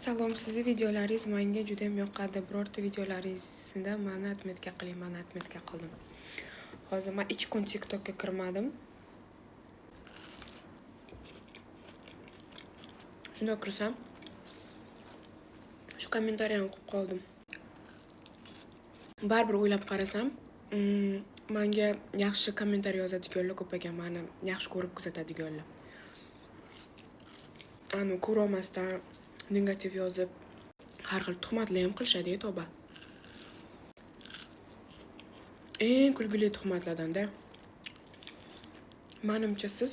Salom, sizni videolaringiz menga juda ham yoqadi. Birorta videolaringizda meni atmetga qiling, meni atmetga qildim. Hozir men 2 kun TikTokka kirmadim. Shunda kirsam, shu kommentariyani o'qib qoldim. Baribir o'ylab qarasam, menga yaxshi kommentariy yozadiganlar ko'p ekan, meni yaxshi ko'rib kuzatadiganlar. Ani ko'rolmasdan negativ yozib, har xil tuhmatlar ham qilishadi, tavba. Eng kulgili tuhmatlardan-da. Menimcha siz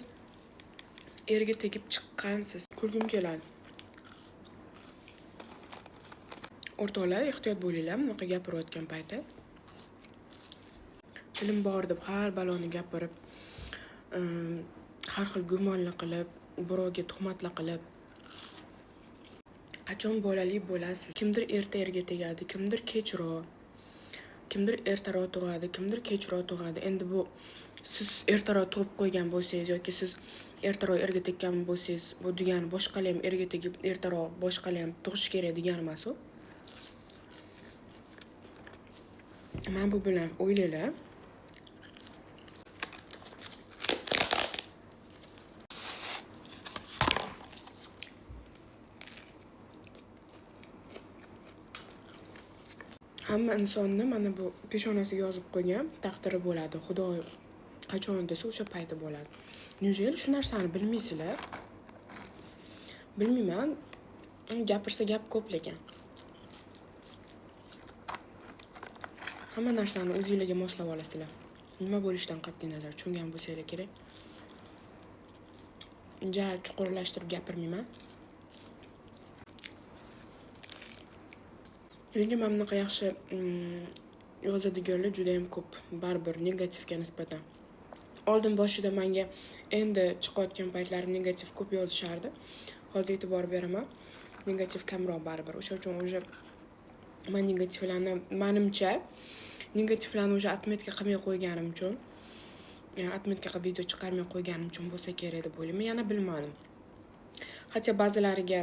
erga tegib chiqqansiz. Kulgim keladi. O'rtoqlar, ehtiyot bo'linglar, bunaqa gapirayotgan payti. Tilim bor deb har baloni gapirib, har xil gumonlar qilib, birovga tuhmatlar qilib, qachon bolali bo'lasiz? Kimdir erta erga tegadi, kimdir kechroq, kimdir ertaroq tug'adi, kimdir kechroq tug'adi. Endi bu siz ertaroq tug'ib qo'ygan bo'lsangiz yoki siz ertaroq erga tekkan bo'lsangiz, bu degani boshqalar ham erga tegib ertaroq boshqalar ham tug'ish kerak degani emas u. Men bu bilan o'ylaylar. Hamma insonni mana bu peshonasiga yozib qo'ygan taqdiri bo'ladi. Xudo qachon desa o'sha payti bo'ladi. Nujel shu narsani bilmaysizlar? Bilmayman. Gapirsa gap ko'p lekin. Hamma narsani o'zingizlarga moslab olasizlar. Nima bo'lishidan qat'iy nazar tushungan bo'lsanglar kerak. Ja chuqurlashtirib gapirmayman. Lekin men bunaqa yaxshi yozadiganlar juda ham ko'p, baribir negativga nisbatan. Oldin boshida menga endi chiqayotgan paytlarim negativ ko'p yozishardi. Hozir e'tibor beraman. Negativ kamroq baribir. O'sha uchun o'sha men negativlarni menimcha negativlarni o'sha atmetga qilmay qo'yganim uchun, atmetga qilib video chiqarmay qo'yganim uchun bo'lsa kerak deb o'ylayman. Yana bilmadim. Hatto ba'zilariga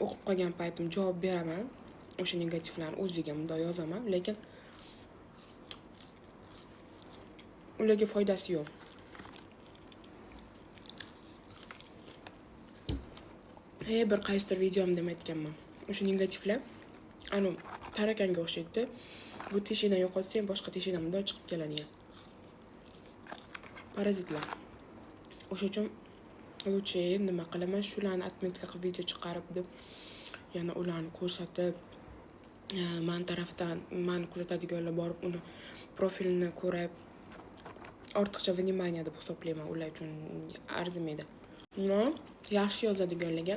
o'qib qolgan paytim javob beraman. O'sha negativlarni o'ziga bunday yozaman, lekin ularga foydasi yo'q. Bir qaysidir videomda aytganman. O'sha negativlar anu tarakanga o'xshaydi. Bu teshidan yo'qotsa, boshqa teshidan bunday chiqib keladi. Parazitlar. O'sha uchun lutchi nima qilaman, shularni atmetga qilib video chiqarib deb yana ularni ko'rsatib, men tarafdan meni kuzatadiganlar borib uni profilini ko'rib, ortiqcha vнимание deb hisoblayman, ular uchun arzimaydi. Yaxshi yozadiganlarga